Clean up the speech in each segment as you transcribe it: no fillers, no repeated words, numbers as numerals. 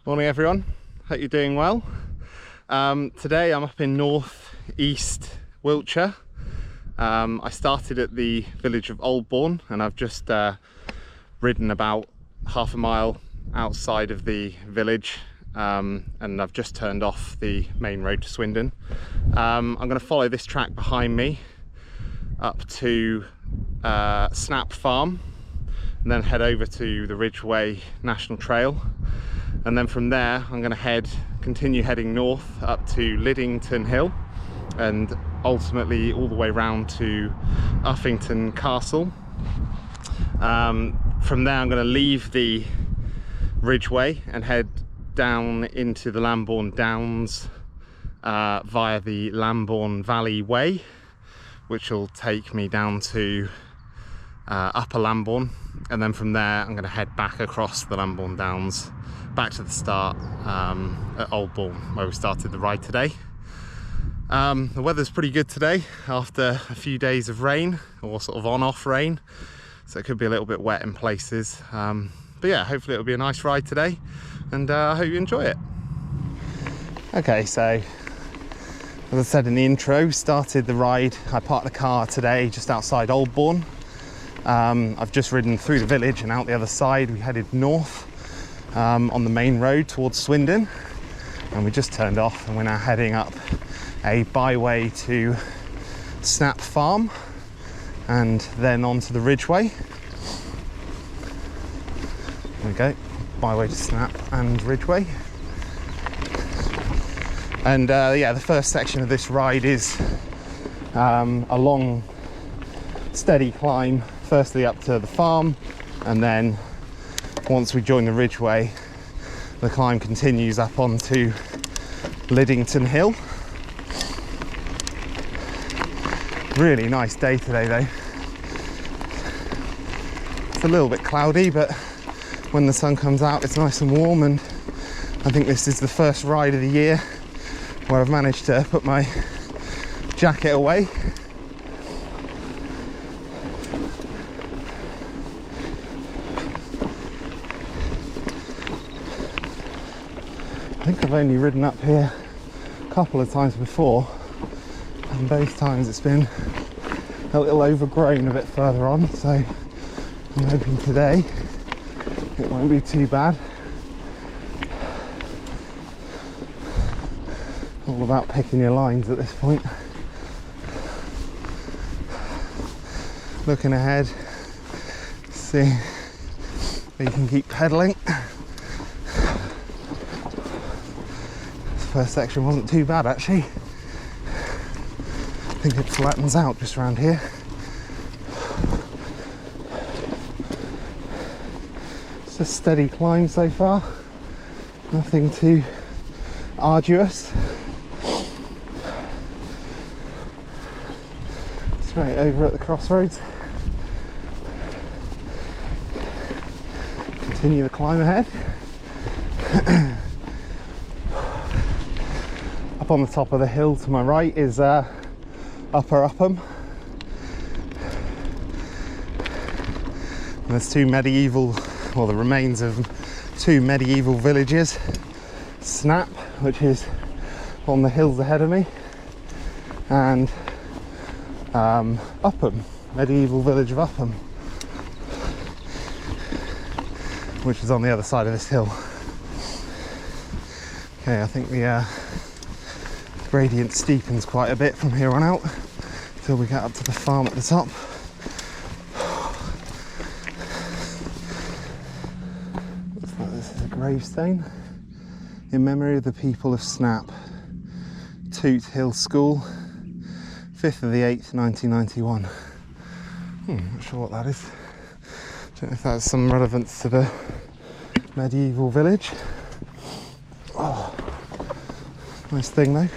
Morning everyone, hope you're doing well. Today I'm up in North East Wiltshire. I started at the village of Aldbourne and I've just ridden about half a mile outside of the village and I've just turned off the main road to Swindon. I'm going to follow this track behind me up to Snap Farm and then head over to the Ridgeway National Trail. And then from there, I'm going to continue heading north up to Liddington Hill and ultimately all the way round to Uffington Castle. From there, I'm going to leave the Ridgeway and head down into the Lambourn Downs via the Lambourn Valley Way, which will take me down to Upper Lambourne. And then from there, I'm going to head back across the Lambourn Downs back to the start at Aldbourne, where we started the ride today. The weather's pretty good today after a few days of rain, or sort of on-off rain, so it could be a little bit wet in places. But yeah, hopefully it'll be a nice ride today, and I hope you enjoy it. Okay, so as I said in the intro, started the ride. I parked the car today just outside Aldbourne. I've just ridden through the village and out the other side. We headed north on the main road towards Swindon, and we just turned off and we're now heading up a byway to Snap Farm and then onto the Ridgeway. There we go, byway to Snap and Ridgeway. And yeah, the first section of this ride is a long steady climb, firstly up to the farm, and then once we join the Ridgeway, the climb continues up onto Liddington Hill. Really nice day today though. It's a little bit cloudy, but when the sun comes out it's nice and warm, and I think this is the first ride of the year where I've managed to put my jacket away. I think I've only ridden up here a couple of times before, and both times it's been a little overgrown a bit further on, so I'm hoping today it won't be too bad. All about picking your lines at this point. Looking ahead, see if you can keep pedalling. First section wasn't too bad actually. I think it flattens out just around here. It's a steady climb so far, nothing too arduous. Straight over at the crossroads. Continue the climb ahead. Up on the top of the hill to my right is Upper Upham. And there's two medieval, well, the remains of two medieval villages. Snap, which is on the hills ahead of me, and Upham, medieval village of Upham, which is on the other side of this hill. Okay, I think the gradient steepens quite a bit from here on out until we get up to the farm at the top. Looks like this is a gravestone in memory of the people of Snap, Toot Hill School, 5th of the 8th 1991. Not sure what that is. Don't know if that's some relevance to the medieval village. Oh, nice thing though.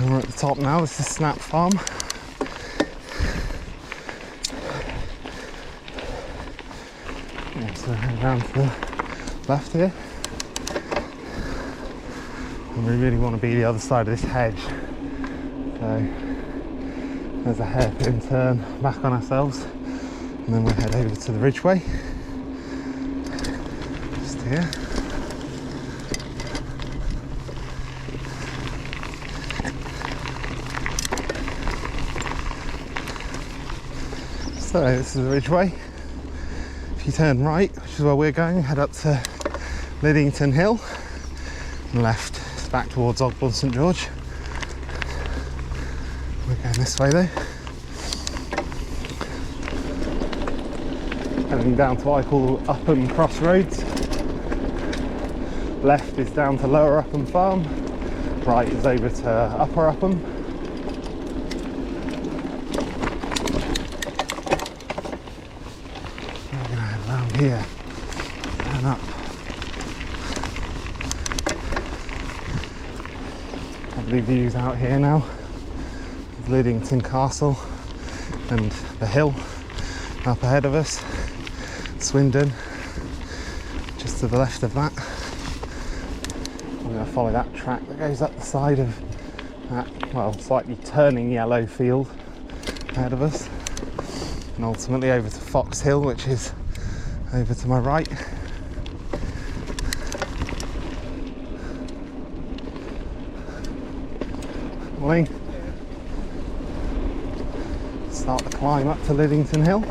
And we're at the top now. This is Snap Farm. Yeah, so head down to the left here. And we really want to be the other side of this hedge. So there's a hairpin turn back on ourselves, and then we'll head over to the Ridgeway. Just here. So this is the Ridgeway. If you turn right, which is where we're going, head up to Liddington Hill, and left it's back towards Aldbourne St George. We're going this way though. Heading down to what I call Upham Crossroads. Left is down to Lower Upham Farm, right is over to Upper Upham. We're going to head around here and up. Lovely views out here now. Liddington Castle and the hill up ahead of us. Swindon just to the left of that. We're going to follow that track that goes up the side of that, well, slightly turning yellow field ahead of us, and ultimately over to Fox Hill, which is over to my right. Morning. Start the climb up to Liddington Hill.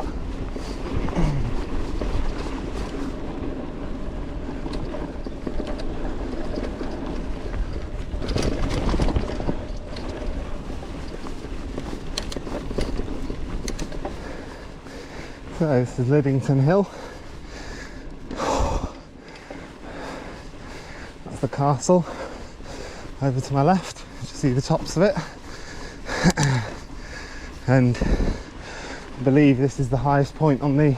So this is Liddington Hill. That's the castle. Over to my left, you see the tops of it. And I believe this is the highest point on the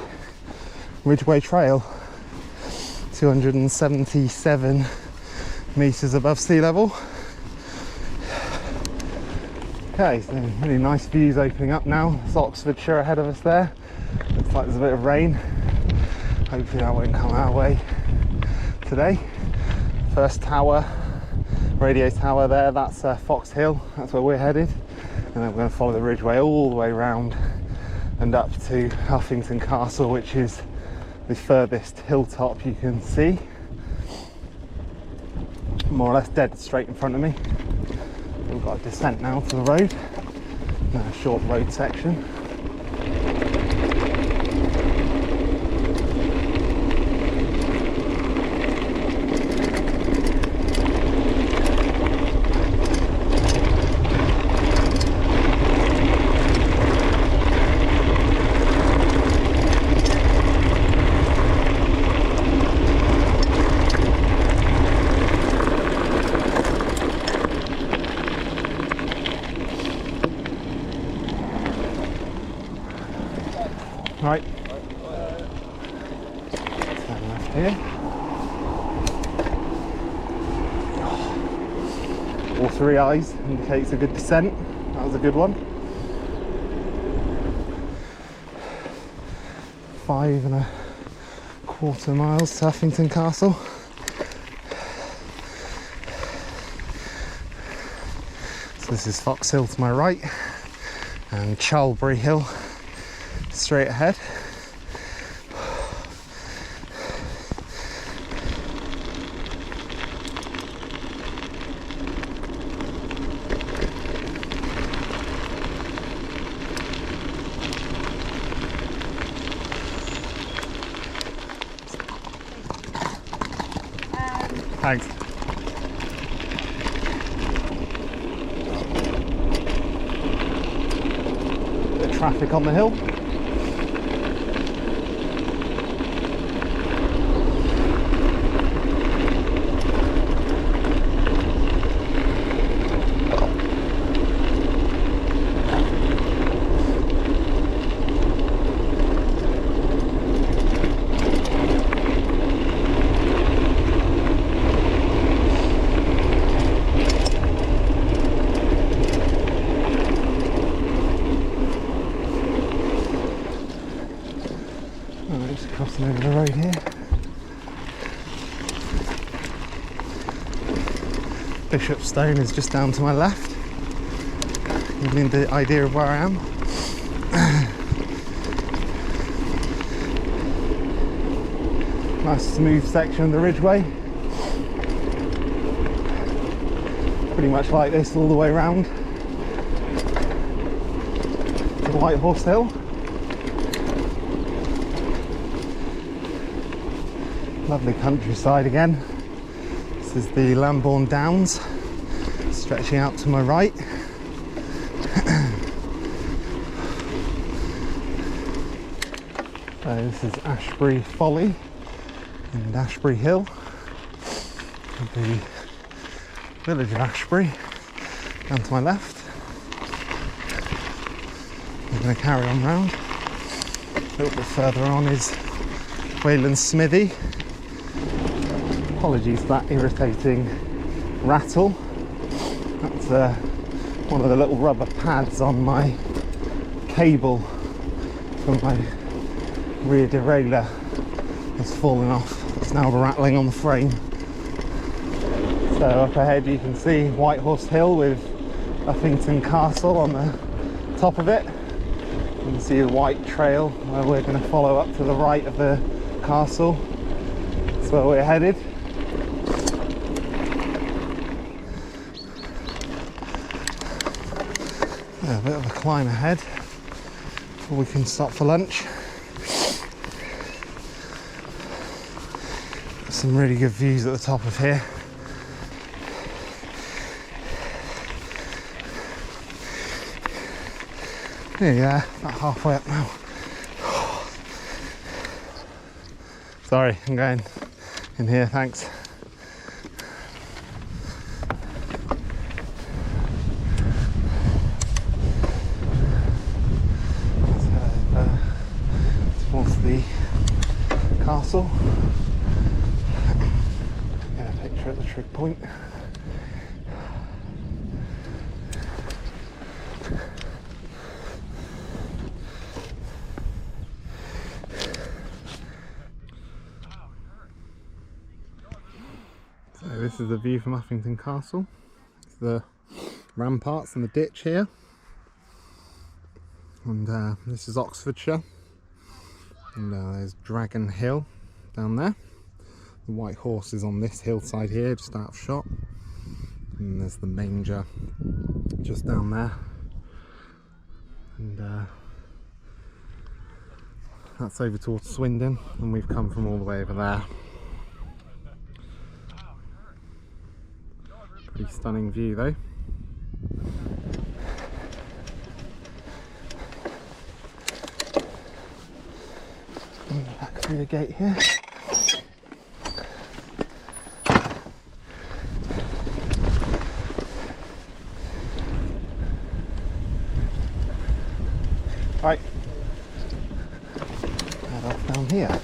Ridgeway Trail, 277 metres above sea level. Okay, so really nice views opening up now. It's Oxfordshire ahead of us there. Looks like there's a bit of rain. Hopefully that won't come our way today. First tower, radio tower there, that's Fox Hill, that's where we're headed. And then we're going to follow the Ridgeway all the way round and up to Uffington Castle, which is the furthest hilltop you can see. More or less dead straight in front of me. We've got a descent now to the road, a short road section. Right, turn left here. All three eyes indicates a good descent. That was a good one. 5.25 miles to Uffington Castle. So this is Fox Hill to my right and Charlbury Hill straight ahead. Thanks. Bit of traffic on the hill. Just crossing over the road here. Bishopstone is just down to my left. Give me the idea of where I am. Nice smooth section of the Ridgeway. Pretty much like this all the way around to White Horse Hill. Lovely countryside again. This is the Lambourn Downs, stretching out to my right. So this is Ashbury Folly and Ashbury Hill, the village of Ashbury down to my left. I'm going to carry on round. A little bit further on is Wayland's Smithy. Apologies for that irritating rattle. That's one of the little rubber pads on my cable from my rear derailleur has fallen off. It's now rattling on the frame. So up ahead you can see White Horse Hill with Uffington Castle on the top of it. You can see the white trail where we're going to follow up to the right of the castle. That's where we're headed. Yeah, a bit of a climb ahead before we can stop for lunch. Some really good views at the top of here. There you are, about halfway up now. Sorry, I'm going in here, thanks. Towards the castle. Get a picture at the trig point. So this is the view from Uffington Castle. It's the ramparts and the ditch here. And this is Oxfordshire. And there's Dragon Hill down there. The White Horse is on this hillside here, just out of shot. And there's the manger just down there. And that's over towards Swindon, and we've come from all the way over there. Pretty stunning view though. Back through the gate here. Right, head off down here.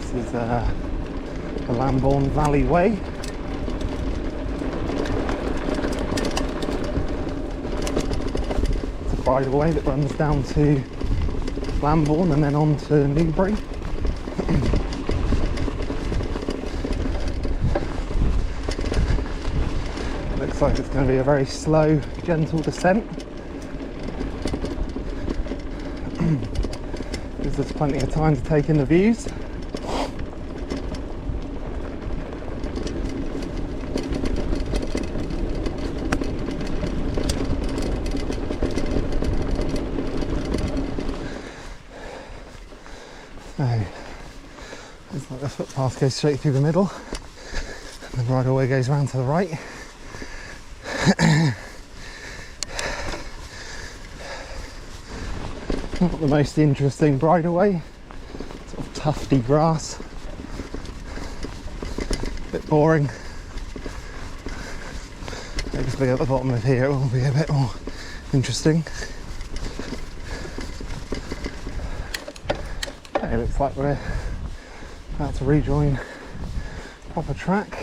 This is the Lambourn Valley Way. It's a bridleway that runs down to Lambourne and then on to Newbury. Looks like it's going to be a very slow, gentle descent. Gives us plenty of time to take in the views. So, looks like the footpath goes straight through the middle, and the bridleway goes round to the right. Not the most interesting bridleway, sort of tufty grass, a bit boring. Hopefully at the bottom of here it will be a bit more interesting. Okay, looks like we're about to rejoin proper track.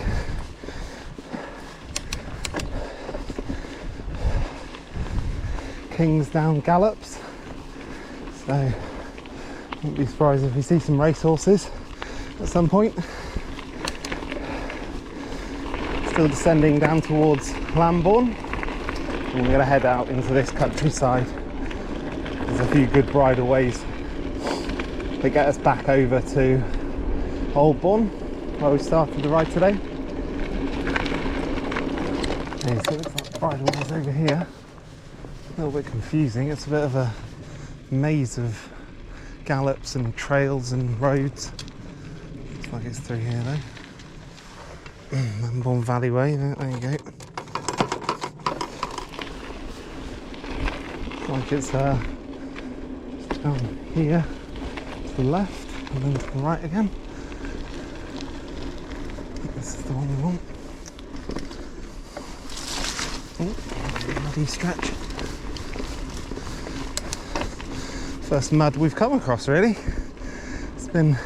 Kingsdown gallops. So, wouldn't be surprised if we see some racehorses at some point. Still descending down towards Lambourne. And we're going to head out into this countryside. There's a few good bridleways They get us back over to Aldbourne, where we started the ride today. Okay, so it looks like the bridle was over here. A little bit confusing, it's a bit of a maze of gallops and trails and roads. Looks like it's through here though. Lambourn Valley Way, there you go. Looks like it's just down here to the left and then to the right again. I think this is the one we want. Oh, muddy stretch. First mud we've come across really. It's been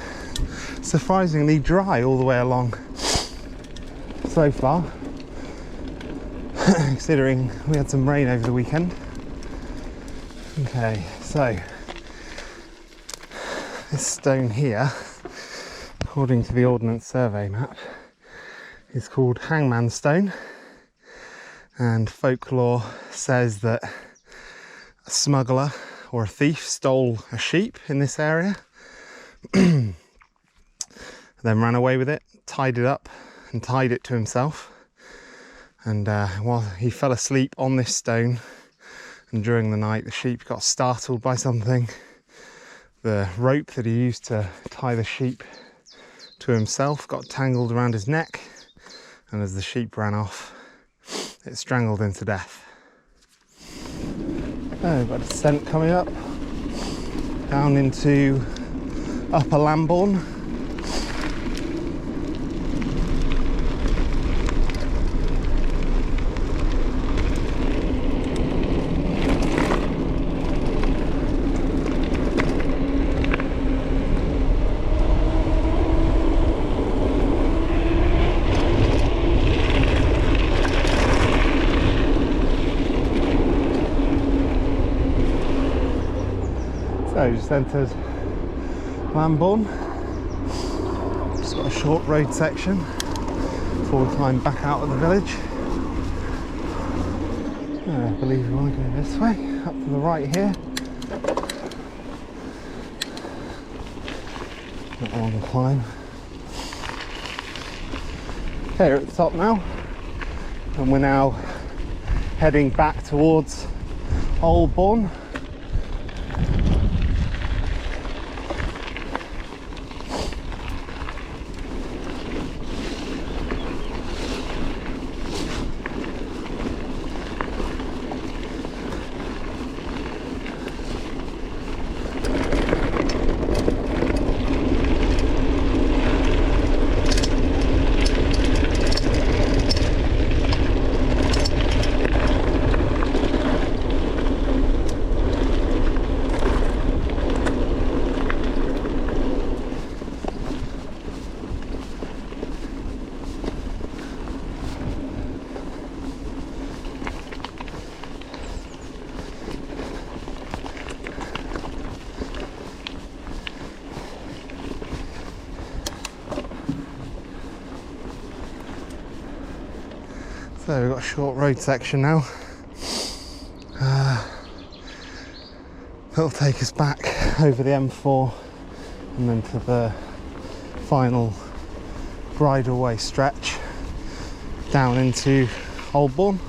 surprisingly dry all the way along so far, considering we had some rain over the weekend. Okay, so this stone here, according to the Ordnance Survey map, is called Hangman Stone, and folklore says that a smuggler or a thief stole a sheep in this area, then ran away with it, tied it up and tied it to himself, and while he fell asleep on this stone, and during the night the sheep got startled by something. The rope that he used to tie the sheep to himself got tangled around his neck, and as the sheep ran off, it strangled him to death. Oh, we've got a descent coming up down into Upper Lambourne. So just entered Lambourne. Just got a short road section before we climb back out of the village. I believe we want to go this way, up to the right here. Not a long climb. Okay, we're at the top now, and we're now heading back towards Aldbourne. So we've got a short road section now. It'll take us back over the M4 and then to the final bridleway stretch down into Aldbourne.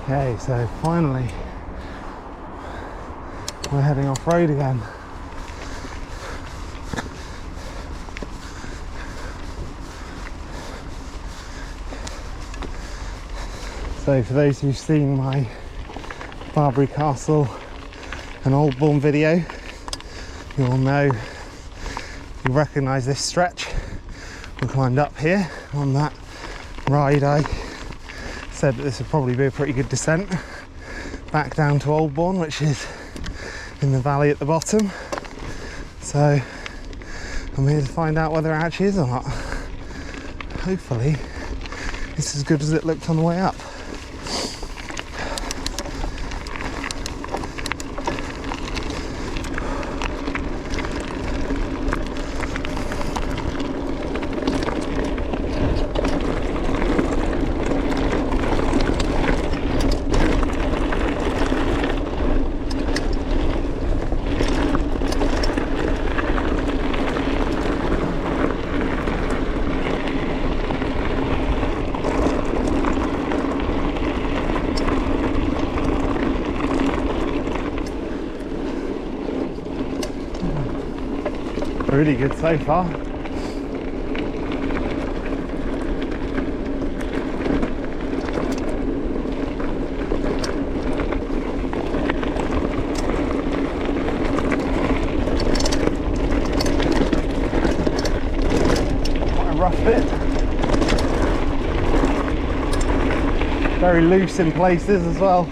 Okay, so finally we're heading off road again. So for those who've seen my Barbary Castle and Aldbourne video, you'll know, you'll recognise this stretch. We climbed up here on that ride. I said that this would probably be a pretty good descent back down to Aldbourne, which is in the valley at the bottom. So I'm here to find out whether it actually is or not. Hopefully it's as good as it looked on the way up. Really good so far. Quite a rough bit. Very loose in places as well.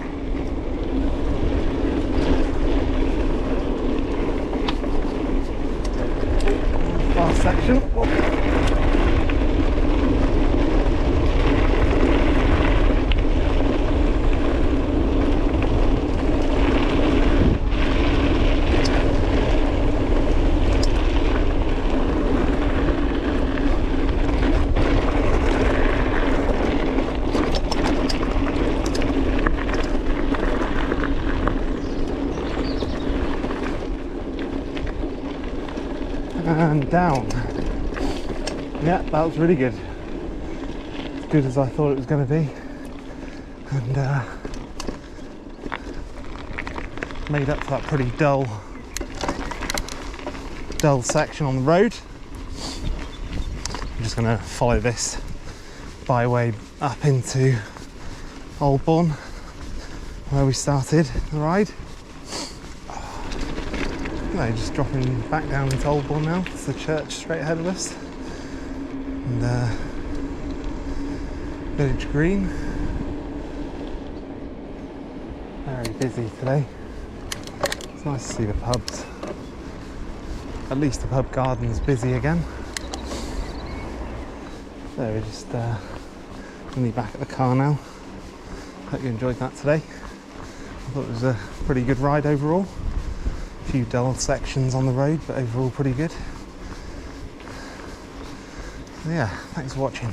Section. And down. Yeah, that was really good. As good as I thought it was going to be. And made up for that pretty dull section on the road. I'm just going to follow this byway up into Aldbourne, where we started the ride. No, just dropping back down into Aldbourne now. It's the church straight ahead of us. And village green. Very busy today. It's nice to see the pubs. At least the pub garden's busy again. So we're just nearly back at the car now. Hope you enjoyed that today. I thought it was a pretty good ride overall. A few dull sections on the road, but overall pretty good. So yeah, thanks for watching.